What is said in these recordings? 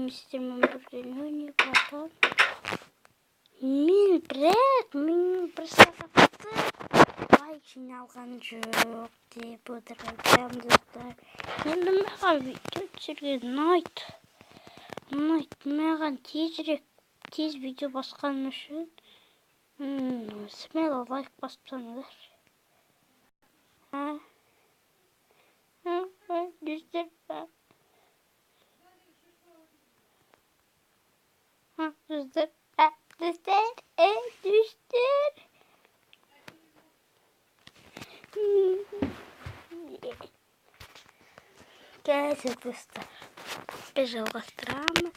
мистер Мамбурден потом. Мен просақапты лайк жиналған жоқ деп отырғанмын достар. Енді маған видео түсірген ұнайды. Маған тез видео басқаным үшін смело лайк бассаңыздар. Достар. Dostlar. Gelsin dostlar. Biz жалғастырамыз.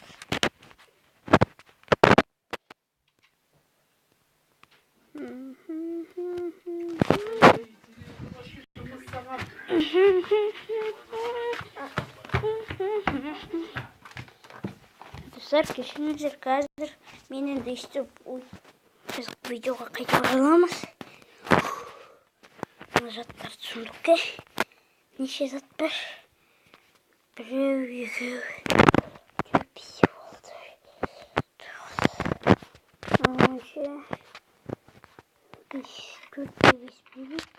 Достар, кешіріңіздер, қазір мен енді естіп, біз видеоға қайта ораламыз. Мына заттарды сундукке. Неше зат бар? Біреу, екеу, бесі болды. Оныншы, төртте бес билік.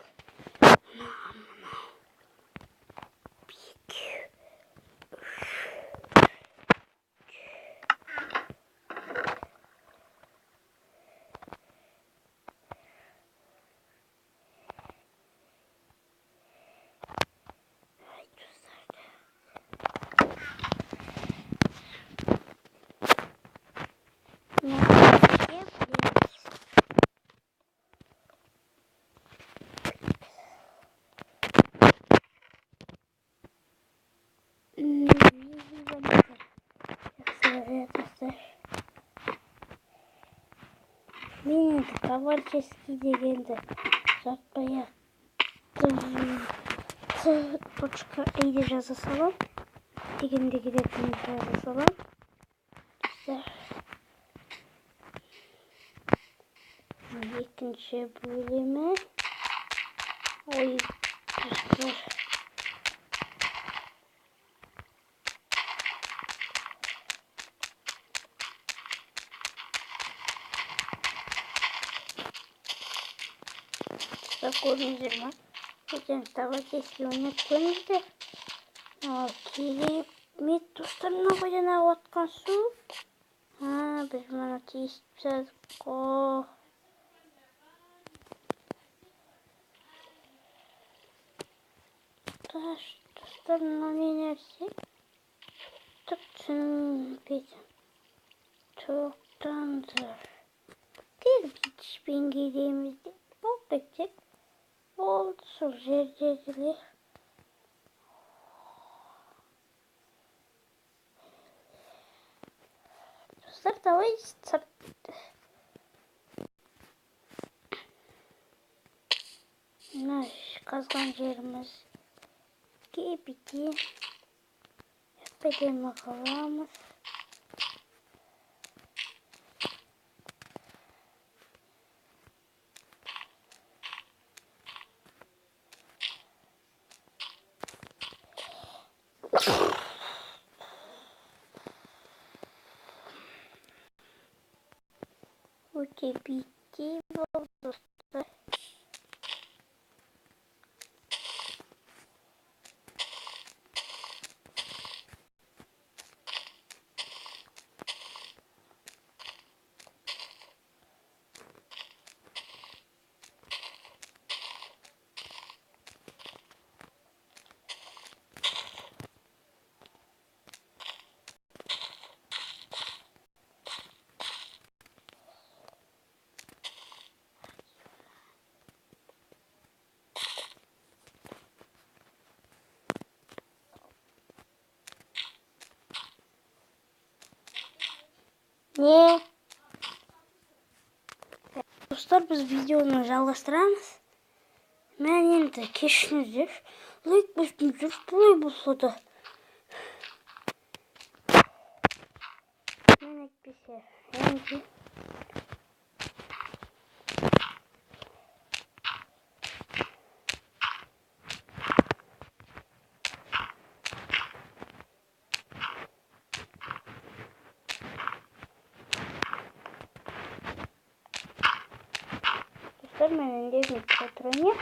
Мен енді товарищеский дегенді жатпай .id жаза салам. Дегенде керектігін жаза салам. Екінші бөлімі. Ой, достар. Көріңіздер ма? Өтен товарищеский ойнап көріңіздер. Керемет достар, мына қойдан ағып атқан су. Біз мұны тесіп тастадық қой. Достар, мына не нәрсе? Түк түсінбедім. Тоқтаңдар. Кіргізбен келеміз деп. Болды тек. Болды сол жердегілер. Достар, давай мына қазған жеріміз кепеке. Әппеден қаламыз. Өте битті болды достар. Не? Достар, біз видеоны жалғастырамыз. Мен енді кешіңіздер. Лайк басып жүріп бұлай болса да. Мен әйтпесе. Енді. dostlar, benim de mikrofonum.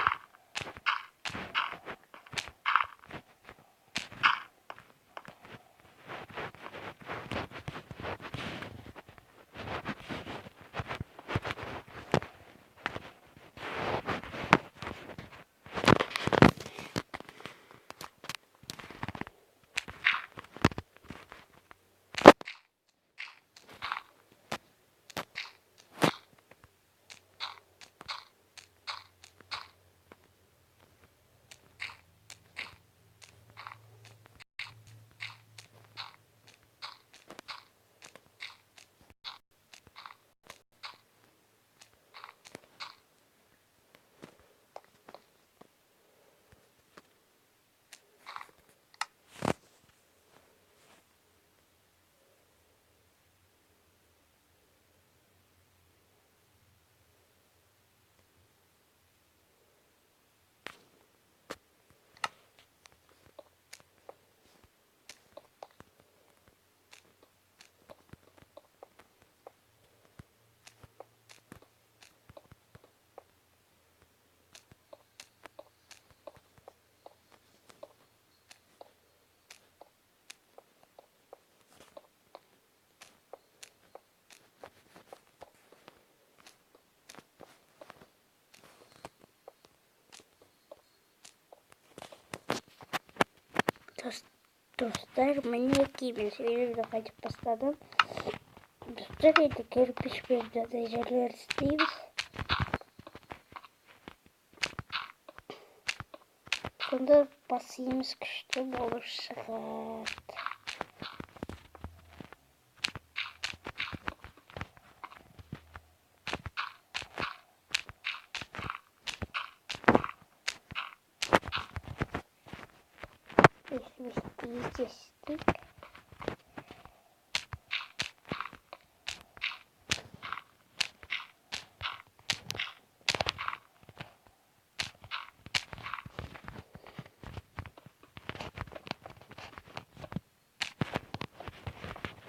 Dostlar, manyak gibi bir de kaçıp basladım. Dostlar, bir kirpiç bir de dejalar isteyiz. Sonra basayım sıkıştım, olur sakat. Geçtik.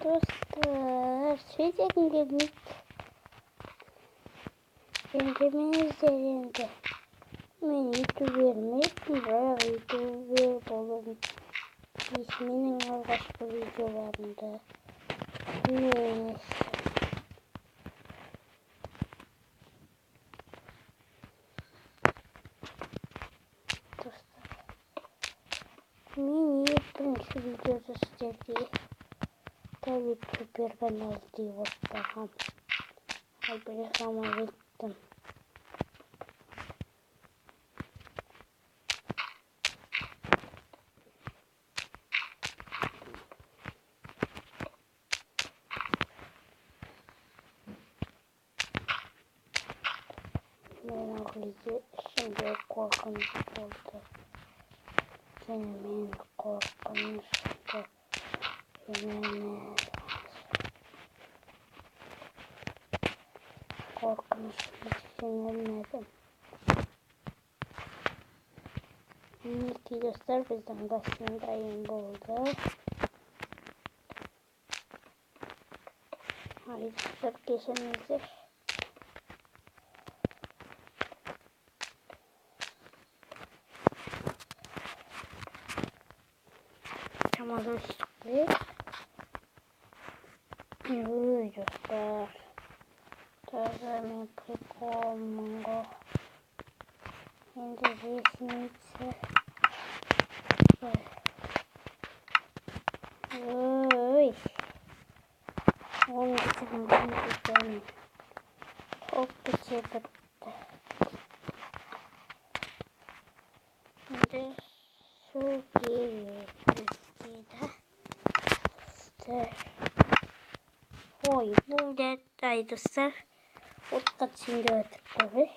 Dostlar, sürekli kendimin üzerinde YouTuber'miş, buraya YouTuber bulun. İsminin başka videolarında. Neyse. Dostlar, mini yapmış videosu istediği. Tabii YouTuber kanal diyor bakalım. Haberi ama bittim. Şimdi korkunç oldu. Senin korkunçtu. Senin korkunç sinirledim. İki dostlar bizden gazetendeyim buldu. Haydi dostlar geçenizdir. Tamam sıklı. Uy dostlar. Tazami prikomongo. Şimdi resmiyse. Uy. Onun için ben de çok geçirdim. Şimdi su geliyor. Ой, burada dostlar. O kaçıncı atıkları.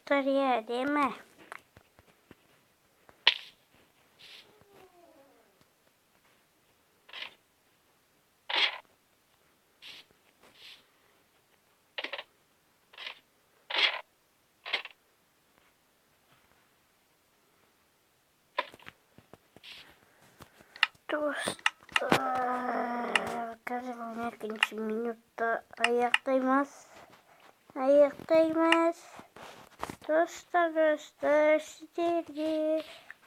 достар, я деме. Dostlar, қазір 12 минутта аяқтаймыз. Достар, сіздерге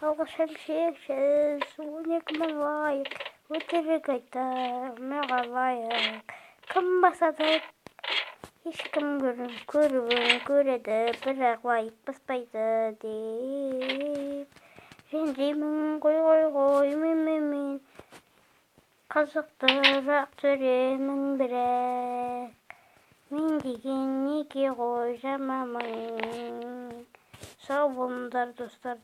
алғысым шексіз. 12 мың лайк, өтірік айтармаға лайық. Кім басады? Ешкім көреді, бірақ лайк баспайды деп. Ренжимін, қой, мен қызықтырақ көремін бірақ. Мен деген неге қой жамамын. Сау болыңдар достар.